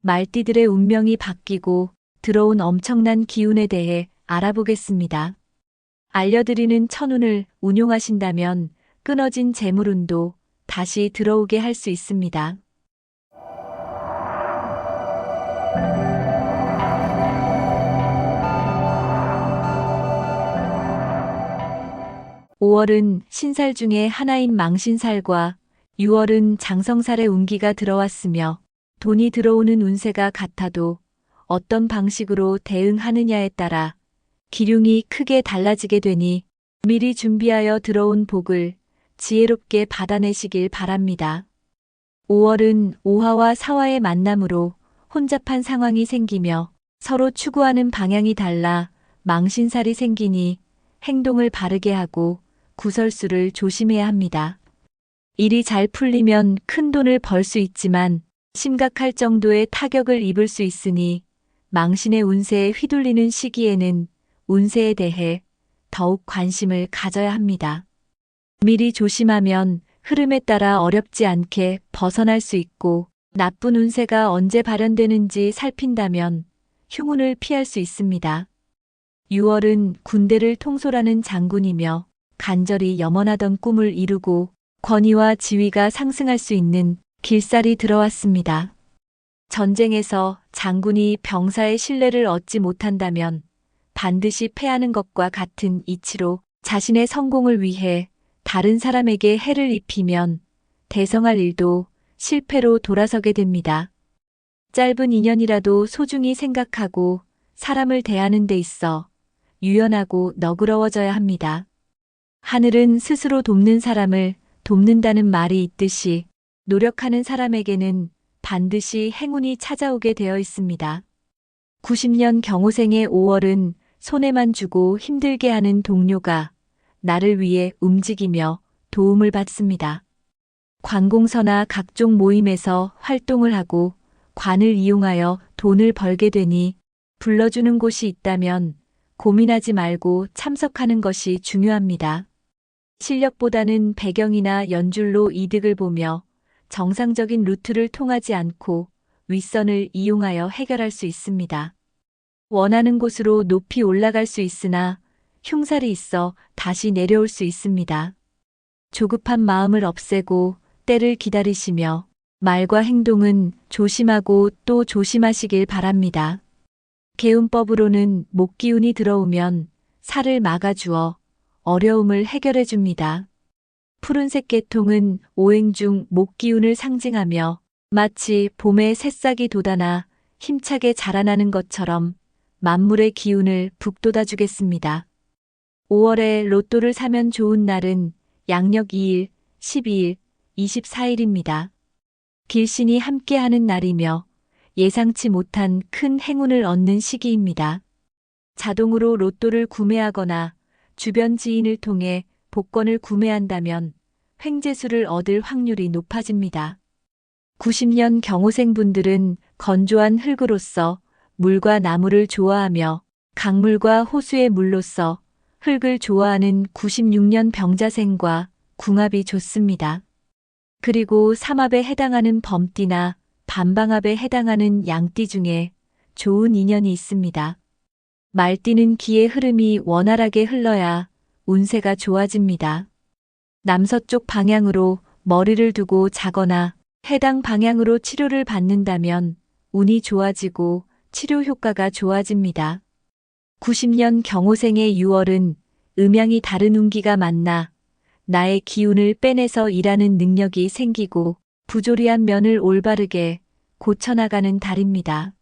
말띠들의 운명이 바뀌고 들어온 엄청난 기운에 대해 알아보겠습니다. 알려드리는 천운을 운용하신다면 끊어진 재물운도 다시 들어오게 할 수 있습니다. 5월은 신살 중에 하나인 망신살과 6월은 장성살의 운기가 들어왔으며 돈이 들어오는 운세가 같아도 어떤 방식으로 대응하느냐에 따라 기륭이 크게 달라지게 되니 미리 준비하여 들어온 복을 지혜롭게 받아내시길 바랍니다. 5월은 오화와 사화의 만남으로 혼잡한 상황이 생기며 서로 추구하는 방향이 달라 망신살이 생기니 행동을 바르게 하고 구설수를 조심해야 합니다. 일이 잘 풀리면 큰 돈을 벌 수 있지만 심각할 정도의 타격을 입을 수 있으니 망신의 운세에 휘둘리는 시기에는 운세에 대해 더욱 관심을 가져야 합니다. 미리 조심하면 흐름에 따라 어렵지 않게 벗어날 수 있고 나쁜 운세가 언제 발현되는지 살핀다면 흉운을 피할 수 있습니다. 6월은 군대를 통솔하는 장군이며 간절히 염원하던 꿈을 이루고 권위와 지위가 상승할 수 있는 길살이 들어왔습니다. 전쟁에서 장군이 병사의 신뢰를 얻지 못한다면 반드시 패하는 것과 같은 이치로 자신의 성공을 위해 다른 사람에게 해를 입히면 대성할 일도 실패로 돌아서게 됩니다. 짧은 인연이라도 소중히 생각하고 사람을 대하는 데 있어 유연하고 너그러워져야 합니다. 하늘은 스스로 돕는 사람을 돕는다는 말이 있듯이 노력하는 사람에게는 반드시 행운이 찾아오게 되어 있습니다. 90년 경호생의 5월은 손해만 주고 힘들게 하는 동료가 나를 위해 움직이며 도움을 받습니다. 관공서나 각종 모임에서 활동을 하고 관을 이용하여 돈을 벌게 되니 불러주는 곳이 있다면 고민하지 말고 참석하는 것이 중요합니다. 실력보다는 배경이나 연줄로 이득을 보며 정상적인 루트를 통하지 않고 윗선을 이용하여 해결할 수 있습니다. 원하는 곳으로 높이 올라갈 수 있으나 흉살이 있어 다시 내려올 수 있습니다. 조급한 마음을 없애고 때를 기다리시며 말과 행동은 조심하고 또 조심하시길 바랍니다. 개운법으로는 목기운이 들어오면 살을 막아주어 어려움을 해결해 줍니다. 푸른색 계통은 오행 중 목기운을 상징하며 마치 봄에 새싹이 돋아나 힘차게 자라나는 것처럼 만물의 기운을 북돋아 주겠습니다. 5월에 로또를 사면 좋은 날은 양력 2일, 12일, 24일입니다. 길신이 함께하는 날이며 예상치 못한 큰 행운을 얻는 시기입니다. 자동으로 로또를 구매하거나 주변 지인을 통해 복권을 구매한다면 횡재수를 얻을 확률이 높아집니다. 90년 경호생분들은 건조한 흙으로서 물과 나무를 좋아하며 강물과 호수의 물로서 흙을 좋아하는 96년 병자생과 궁합이 좋습니다. 그리고 삼합에 해당하는 범띠나 반방합에 해당하는 양띠 중에 좋은 인연이 있습니다. 말띠는 기의 흐름이 원활하게 흘러야 운세가 좋아집니다. 남서쪽 방향으로 머리를 두고 자거나 해당 방향으로 치료를 받는다면 운이 좋아지고 치료 효과가 좋아집니다. 90년 경호생의 6월은 음양이 다른 운기가 만나 나의 기운을 빼내서 일하는 능력이 생기고 부조리한 면을 올바르게 고쳐나가는 달입니다.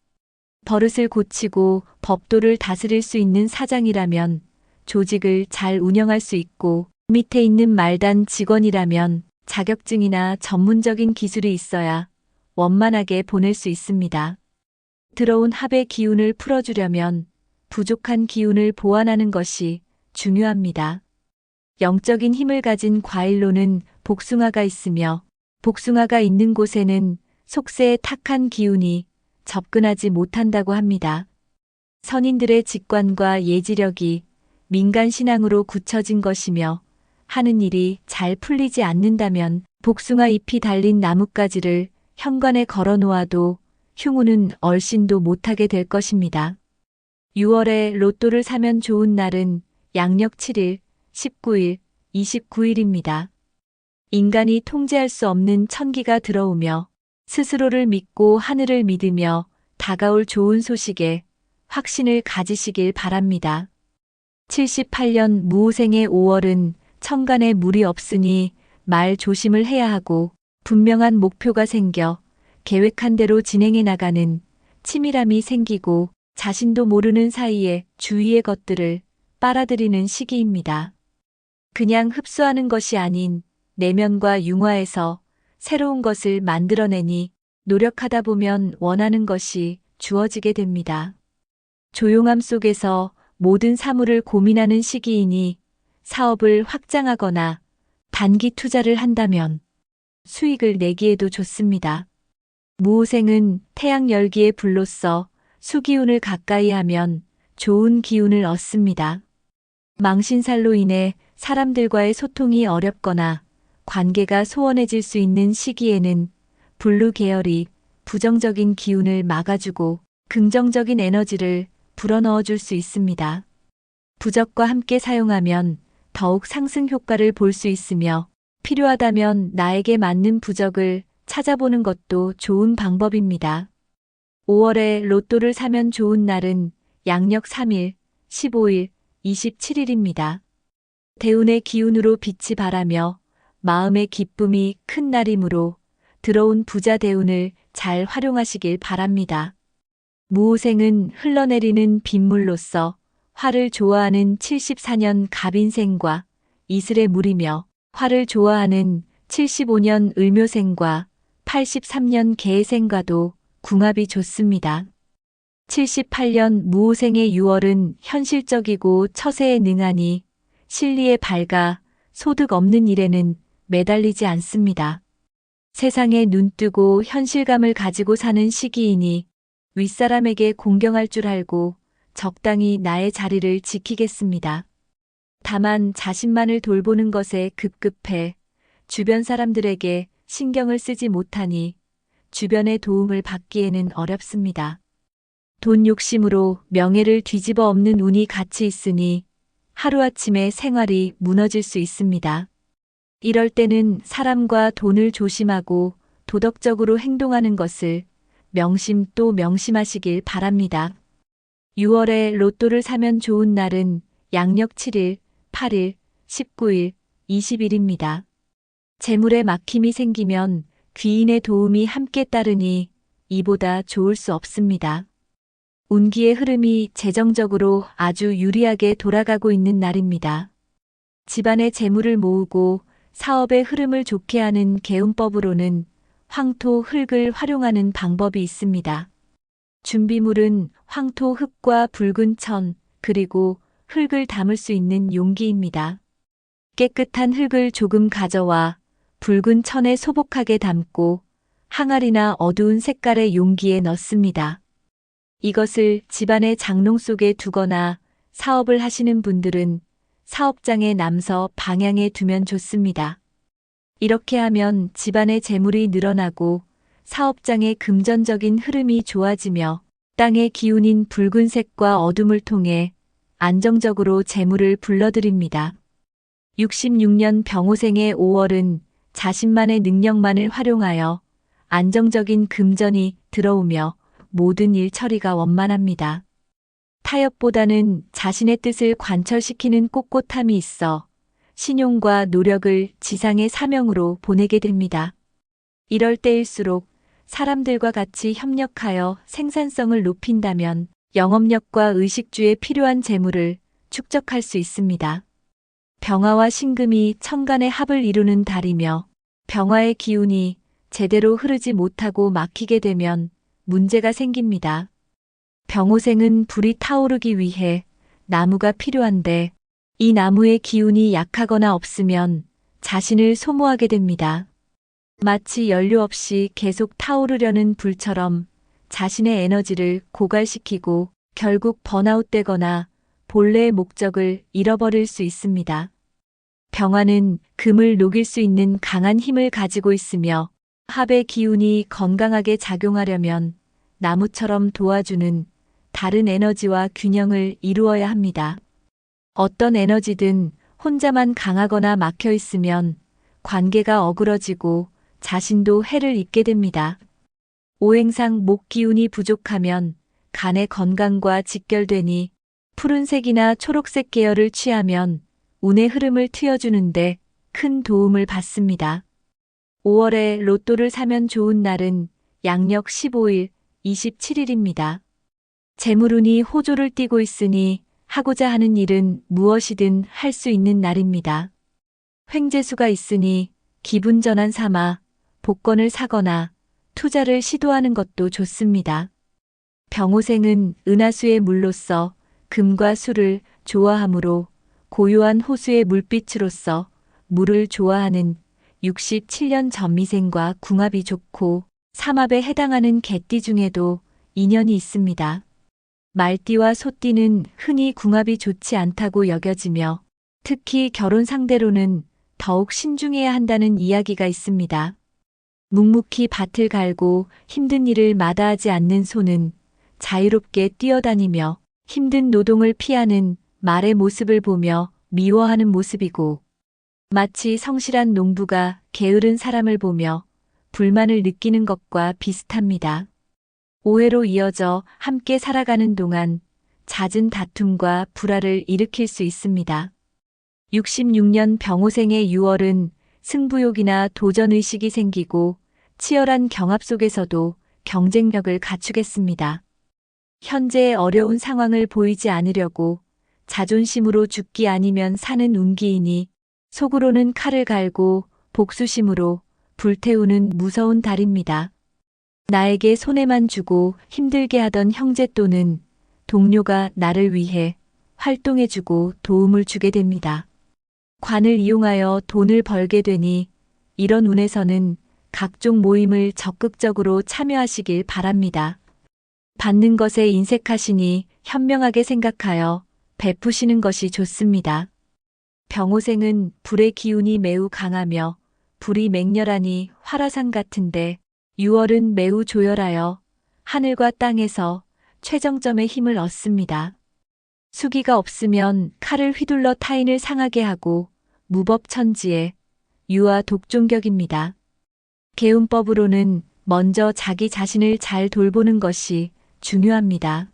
버릇을 고치고 법도를 다스릴 수 있는 사장이라면 조직을 잘 운영할 수 있고 밑에 있는 말단 직원이라면 자격증이나 전문적인 기술이 있어야 원만하게 보낼 수 있습니다. 들어온 합의 기운을 풀어주려면 부족한 기운을 보완하는 것이 중요합니다. 영적인 힘을 가진 과일로는 복숭아가 있으며 복숭아가 있는 곳에는 속세의 탁한 기운이 접근하지 못한다고 합니다. 선인들의 직관과 예지력이 민간 신앙으로 굳혀진 것이며 하는 일이 잘 풀리지 않는다면 복숭아 잎이 달린 나뭇가지를 현관에 걸어 놓아도 흉우는 얼씬도 못하게 될 것입니다. 6월에 로또를 사면 좋은 날은 양력 7일, 19일, 29일입니다. 인간이 통제할 수 없는 천기가 들어오며 스스로를 믿고 하늘을 믿으며 다가올 좋은 소식에 확신을 가지시길 바랍니다. 78년 무오생의 5월은 천간에 물이 없으니 말 조심을 해야 하고 분명한 목표가 생겨 계획한 대로 진행해 나가는 치밀함이 생기고 자신도 모르는 사이에 주위의 것들을 빨아들이는 시기입니다. 그냥 흡수하는 것이 아닌 내면과 융화해서 새로운 것을 만들어내니 노력하다 보면 원하는 것이 주어지게 됩니다. 조용함 속에서 모든 사물을 고민하는 시기이니 사업을 확장하거나 단기 투자를 한다면 수익을 내기에도 좋습니다. 무오생은 태양 열기의 불로서 수기운을 가까이 하면 좋은 기운을 얻습니다. 망신살로 인해 사람들과의 소통이 어렵거나 관계가 소원해질 수 있는 시기에는 블루 계열이 부정적인 기운을 막아주고 긍정적인 에너지를 불어넣어 줄 수 있습니다. 부적과 함께 사용하면 더욱 상승 효과를 볼 수 있으며 필요하다면 나에게 맞는 부적을 찾아보는 것도 좋은 방법입니다. 5월에 로또를 사면 좋은 날은 양력 3일, 15일, 27일입니다. 대운의 기운으로 빛이 발하며 마음의 기쁨이 큰 날이므로 들어온 부자 대운을 잘 활용하시길 바랍니다. 무오생은 흘러내리는 빗물로서 화를 좋아하는 74년 갑인생과 이슬의 물이며 화를 좋아하는 75년 을묘생과 83년 개생과도 궁합이 좋습니다. 78년 무오생의 6월은 현실적이고 처세에 능하니 실리에 밝아 소득 없는 일에는 매달리지 않습니다. 세상에 눈뜨고 현실감을 가지고 사는 시기이니 윗사람에게 공경할 줄 알고 적당히 나의 자리를 지키겠습니다. 다만 자신만을 돌보는 것에 급급해 주변 사람들에게 신경을 쓰지 못하니 주변의 도움을 받기에는 어렵습니다. 돈 욕심으로 명예를 뒤집어 엎는 운이 같이 있으니 하루아침에 생활이 무너질 수 있습니다. 이럴 때는 사람과 돈을 조심하고 도덕적으로 행동하는 것을 명심 또 명심하시길 바랍니다. 6월에 로또를 사면 좋은 날은 양력 7일, 8일, 19일, 20일입니다. 재물에 막힘이 생기면 귀인의 도움이 함께 따르니 이보다 좋을 수 없습니다. 운기의 흐름이 재정적으로 아주 유리하게 돌아가고 있는 날입니다. 집안의 재물을 모으고 사업의 흐름을 좋게 하는 계운법으로는 황토 흙을 활용하는 방법이 있습니다. 준비물은 황토 흙과 붉은 천, 그리고 흙을 담을 수 있는 용기입니다. 깨끗한 흙을 조금 가져와 붉은 천에 소복하게 담고 항아리나 어두운 색깔의 용기에 넣습니다. 이것을 집안의 장롱 속에 두거나 사업을 하시는 분들은 사업장의 남서 방향에 두면 좋습니다. 이렇게 하면 집안의 재물이 늘어나고 사업장의 금전적인 흐름이 좋아지며 땅의 기운인 붉은색과 어둠을 통해 안정적으로 재물을 불러들입니다. 66년 병오생의 5월은 자신만의 능력만을 활용하여 안정적인 금전이 들어오며 모든 일 처리가 원만합니다. 타협보다는 자신의 뜻을 관철시키는 꼿꼿함이 있어 신용과 노력을 지상의 사명으로 보내게 됩니다. 이럴 때일수록 사람들과 같이 협력하여 생산성을 높인다면 영업력과 의식주에 필요한 재물을 축적할 수 있습니다. 병화와 신금이 천간의 합을 이루는 달이며 병화의 기운이 제대로 흐르지 못하고 막히게 되면 문제가 생깁니다. 병오생은 불이 타오르기 위해 나무가 필요한데 이 나무의 기운이 약하거나 없으면 자신을 소모하게 됩니다. 마치 연료 없이 계속 타오르려는 불처럼 자신의 에너지를 고갈시키고 결국 번아웃되거나 본래의 목적을 잃어버릴 수 있습니다. 병화는 금을 녹일 수 있는 강한 힘을 가지고 있으며 합의 기운이 건강하게 작용하려면 나무처럼 도와주는 다른 에너지와 균형을 이루어야 합니다. 어떤 에너지든 혼자만 강하거나 막혀 있으면 관계가 어그러지고 자신도 해를 입게 됩니다. 오행상 목 기운이 부족하면 간의 건강과 직결되니 푸른색이나 초록색 계열을 취하면 운의 흐름을 트여주는데 큰 도움을 받습니다. 5월에 로또를 사면 좋은 날은 양력 15일, 27일입니다. 재물운이 호조를 띠고 있으니 하고자 하는 일은 무엇이든 할 수 있는 날입니다. 횡재수가 있으니 기분 전환 삼아 복권을 사거나 투자를 시도하는 것도 좋습니다. 병호생은 은하수의 물로서 금과 수를 좋아하므로 고요한 호수의 물빛으로서 물을 좋아하는 67년 전미생과 궁합이 좋고 삼합에 해당하는 개띠 중에도 인연이 있습니다. 말띠와 소띠는 흔히 궁합이 좋지 않다고 여겨지며 특히 결혼 상대로는 더욱 신중해야 한다는 이야기가 있습니다. 묵묵히 밭을 갈고 힘든 일을 마다하지 않는 소는 자유롭게 뛰어다니며 힘든 노동을 피하는 말의 모습을 보며 미워하는 모습이고 마치 성실한 농부가 게으른 사람을 보며 불만을 느끼는 것과 비슷합니다. 오해로 이어져 함께 살아가는 동안 잦은 다툼과 불화를 일으킬 수 있습니다. 66년 병호생의 6월은 승부욕이나 도전의식이 생기고 치열한 경합 속에서도 경쟁력을 갖추겠습니다. 현재의 어려운 상황을 보이지 않으려고 자존심으로 죽기 아니면 사는 운기이니 속으로는 칼을 갈고 복수심으로 불태우는 무서운 달입니다. 나에게 손해만 주고 힘들게 하던 형제 또는 동료가 나를 위해 활동해주고 도움을 주게 됩니다. 관을 이용하여 돈을 벌게 되니 이런 운에서는 각종 모임을 적극적으로 참여하시길 바랍니다. 받는 것에 인색하시니 현명하게 생각하여 베푸시는 것이 좋습니다. 병호생은 불의 기운이 매우 강하며 불이 맹렬하니 화라산 같은데 6월은 매우 조열하여 하늘과 땅에서 최정점의 힘을 얻습니다. 수기가 없으면 칼을 휘둘러 타인을 상하게 하고 무법천지에 유아 독종격입니다. 계운법으로는 먼저 자기 자신을 잘 돌보는 것이 중요합니다.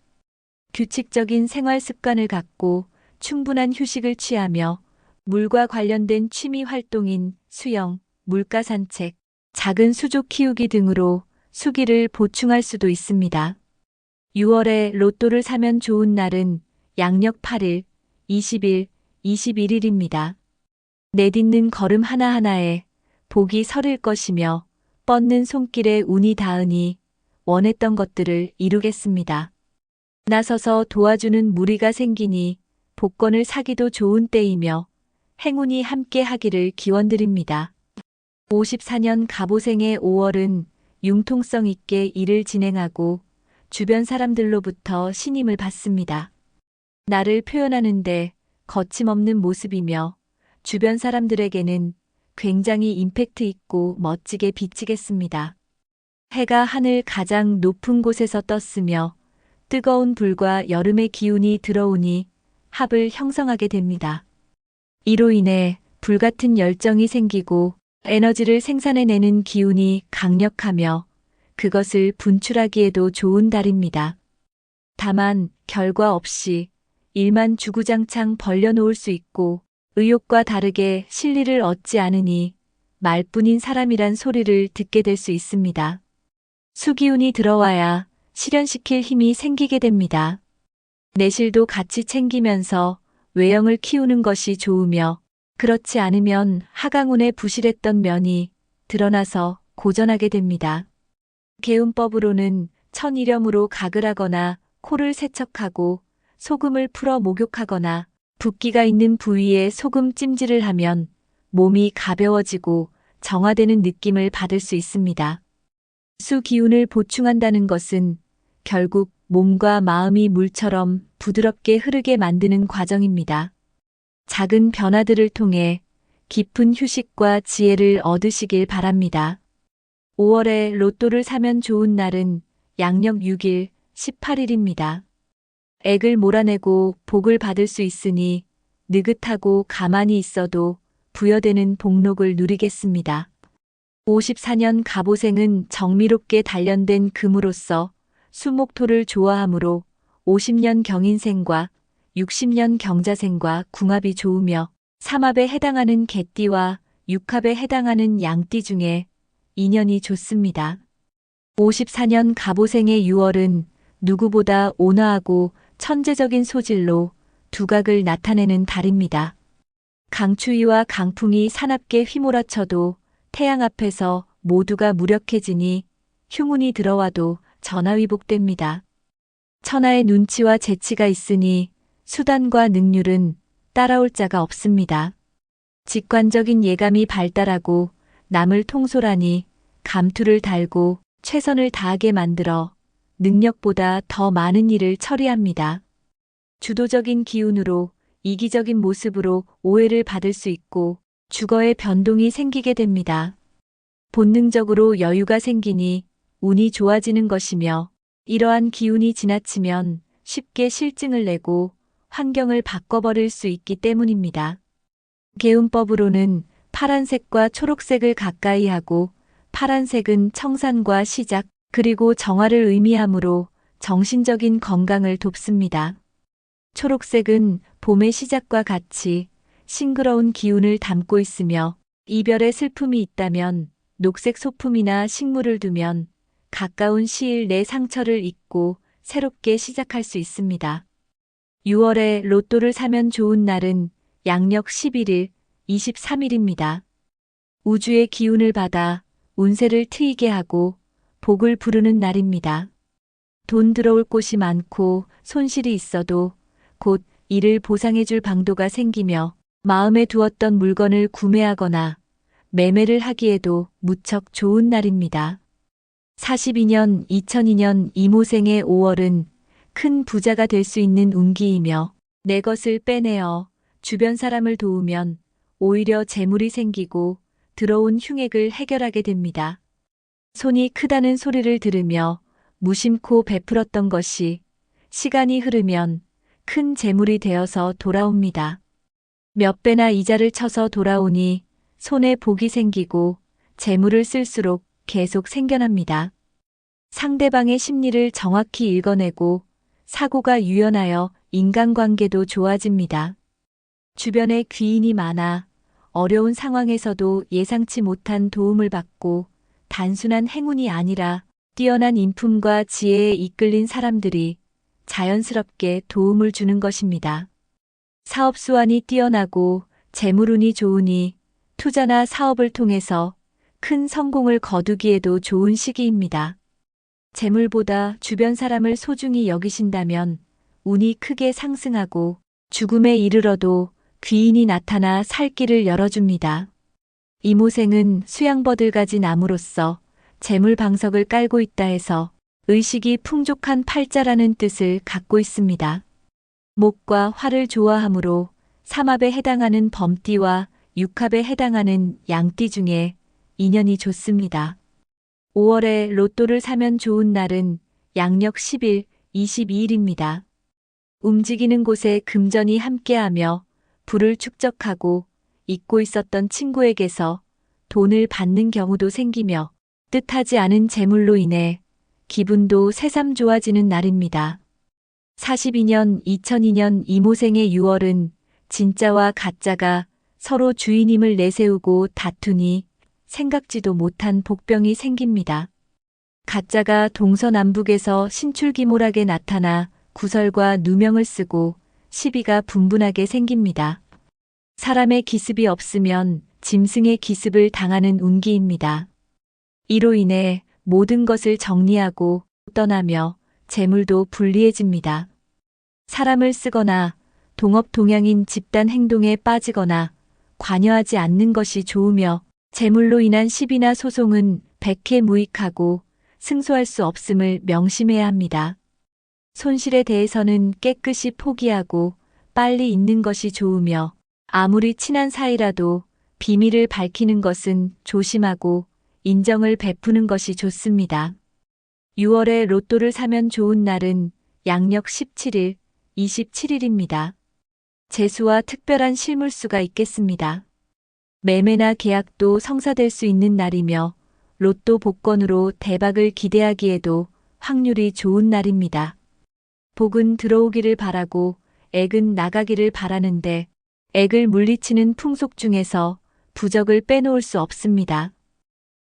규칙적인 생활 습관을 갖고 충분한 휴식을 취하며 물과 관련된 취미 활동인 수영, 물가 산책, 작은 수족 키우기 등으로 수기를 보충할 수도 있습니다. 6월에 로또를 사면 좋은 날은 양력 8일, 20일, 21일입니다. 내딛는 걸음 하나하나에 복이 서릴 것이며 뻗는 손길에 운이 닿으니 원했던 것들을 이루겠습니다. 나서서 도와주는 무리가 생기니 복권을 사기도 좋은 때이며 행운이 함께 하기를 기원드립니다. 54년 갑오생의 5월은 융통성 있게 일을 진행하고 주변 사람들로부터 신임을 받습니다. 나를 표현하는데 거침없는 모습이며 주변 사람들에게는 굉장히 임팩트 있고 멋지게 비치겠습니다. 해가 하늘 가장 높은 곳에서 떴으며 뜨거운 불과 여름의 기운이 들어오니 합을 형성하게 됩니다. 이로 인해 불같은 열정이 생기고 에너지를 생산해내는 기운이 강력하며 그것을 분출하기에도 좋은 달입니다. 다만 결과 없이 일만 주구장창 벌려놓을 수 있고 의욕과 다르게 실리를 얻지 않으니 말뿐인 사람이란 소리를 듣게 될 수 있습니다. 수기운이 들어와야 실현시킬 힘이 생기게 됩니다. 내실도 같이 챙기면서 외형을 키우는 것이 좋으며 그렇지 않으면 하강운에 부실했던 면이 드러나서 고전하게 됩니다. 계운법으로는 천일염으로 각을 하거나 코를 세척하고 소금을 풀어 목욕하거나 붓기가 있는 부위에 소금 찜질을 하면 몸이 가벼워지고 정화되는 느낌을 받을 수 있습니다. 수 기운을 보충한다는 것은 결국 몸과 마음이 물처럼 부드럽게 흐르게 만드는 과정입니다. 작은 변화들을 통해 깊은 휴식과 지혜를 얻으시길 바랍니다. 5월에 로또를 사면 좋은 날은 양력 6일, 18일입니다. 액을 몰아내고 복을 받을 수 있으니 느긋하고 가만히 있어도 부여되는 복록을 누리겠습니다. 54년 갑오생은 정미롭게 단련된 금으로서 수목토를 좋아하므로 50년 경인생과 60년 경자생과 궁합이 좋으며 삼합에 해당하는 개띠와 육합에 해당하는 양띠 중에 인연이 좋습니다. 54년 갑오생의 6월은 누구보다 온화하고 천재적인 소질로 두각을 나타내는 달입니다. 강추위와 강풍이 사납게 휘몰아쳐도 태양 앞에서 모두가 무력해지니 흉운이 들어와도 전화위복됩니다. 천하의 눈치와 재치가 있으니 수단과 능률은 따라올 자가 없습니다. 직관적인 예감이 발달하고 남을 통솔하니 감투를 달고 최선을 다하게 만들어 능력보다 더 많은 일을 처리합니다. 주도적인 기운으로 이기적인 모습으로 오해를 받을 수 있고 주거에 변동이 생기게 됩니다. 본능적으로 여유가 생기니 운이 좋아지는 것이며 이러한 기운이 지나치면 쉽게 실증을 내고 환경을 바꿔버릴 수 있기 때문입니다. 계운법으로는 파란색과 초록색을 가까이 하고 파란색은 청산과 시작 그리고 정화를 의미하므로 정신적인 건강을 돕습니다. 초록색은 봄의 시작과 같이 싱그러운 기운을 담고 있으며 이별의 슬픔이 있다면 녹색 소품이나 식물을 두면 가까운 시일 내 상처를 잊고 새롭게 시작할 수 있습니다. 6월에 로또를 사면 좋은 날은 양력 11일, 23일입니다. 우주의 기운을 받아 운세를 트이게 하고 복을 부르는 날입니다. 돈 들어올 곳이 많고 손실이 있어도 곧 이를 보상해줄 방도가 생기며 마음에 두었던 물건을 구매하거나 매매를 하기에도 무척 좋은 날입니다. 42년 2002년 이모생의 5월은 큰 부자가 될 수 있는 운기이며 내 것을 빼내어 주변 사람을 도우면 오히려 재물이 생기고 들어온 흉액을 해결하게 됩니다. 손이 크다는 소리를 들으며 무심코 베풀었던 것이 시간이 흐르면 큰 재물이 되어서 돌아옵니다. 몇 배나 이자를 쳐서 돌아오니 손에 복이 생기고 재물을 쓸수록 계속 생겨납니다. 상대방의 심리를 정확히 읽어내고 사고가 유연하여 인간관계도 좋아집니다. 주변에 귀인이 많아 어려운 상황에서도 예상치 못한 도움을 받고 단순한 행운이 아니라 뛰어난 인품과 지혜에 이끌린 사람들이 자연스럽게 도움을 주는 것입니다. 사업 수완이 뛰어나고 재물운이 좋으니 투자나 사업을 통해서 큰 성공을 거두기에도 좋은 시기입니다. 재물보다 주변 사람을 소중히 여기신다면 운이 크게 상승하고 죽음에 이르러도 귀인이 나타나 살 길을 열어줍니다. 이모생은 수양버들가지 나무로서 재물 방석을 깔고 있다 해서 의식이 풍족한 팔자라는 뜻을 갖고 있습니다. 목과 화를 좋아하므로 삼합에 해당하는 범띠와 육합에 해당하는 양띠 중에 인연이 좋습니다. 5월에 로또를 사면 좋은 날은 양력 10일, 22일입니다. 움직이는 곳에 금전이 함께하며 부를 축적하고 잊고 있었던 친구에게서 돈을 받는 경우도 생기며 뜻하지 않은 재물로 인해 기분도 새삼 좋아지는 날입니다. 42년 2002년 이모생의 6월은 진짜와 가짜가 서로 주인임을 내세우고 다투니 생각지도 못한 복병이 생깁니다. 가짜가 동서남북에서 신출기몰하게 나타나 구설과 누명을 쓰고 시비가 분분하게 생깁니다. 사람의 기습이 없으면 짐승의 기습을 당하는 운기입니다. 이로 인해 모든 것을 정리하고 떠나며 재물도 불리해집니다. 사람을 쓰거나 동업동양인 집단 행동에 빠지거나 관여하지 않는 것이 좋으며 재물로 인한 시비나 소송은 백해무익하고 승소할 수 없음을 명심해야 합니다. 손실에 대해서는 깨끗이 포기하고 빨리 잊는 것이 좋으며 아무리 친한 사이라도 비밀을 밝히는 것은 조심하고 인정을 베푸는 것이 좋습니다. 6월에 로또를 사면 좋은 날은 양력 17일, 27일입니다. 재수와 특별한 실물수가 있겠습니다. 매매나 계약도 성사될 수 있는 날이며 로또 복권으로 대박을 기대하기에도 확률이 좋은 날입니다. 복은 들어오기를 바라고 액은 나가기를 바라는데 액을 물리치는 풍속 중에서 부적을 빼놓을 수 없습니다.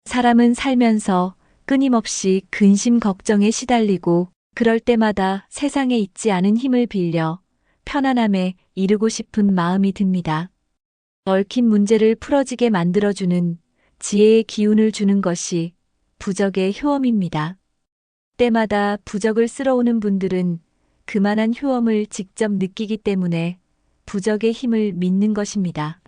사람은 살면서 끊임없이 근심 걱정에 시달리고 그럴 때마다 세상에 있지 않은 힘을 빌려 편안함에 이르고 싶은 마음이 듭니다. 얽힌 문제를 풀어지게 만들어주는 지혜의 기운을 주는 것이 부적의 효험입니다. 때마다 부적을 쓸어오는 분들은 그만한 효험을 직접 느끼기 때문에 부적의 힘을 믿는 것입니다.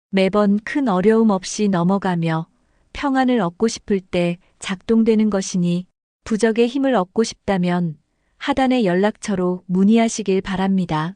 매번 큰 어려움 없이 넘어가며 평안을 얻고 싶을 때 작동되는 것이니 부적의 힘을 얻고 싶다면 하단의 연락처로 문의하시길 바랍니다.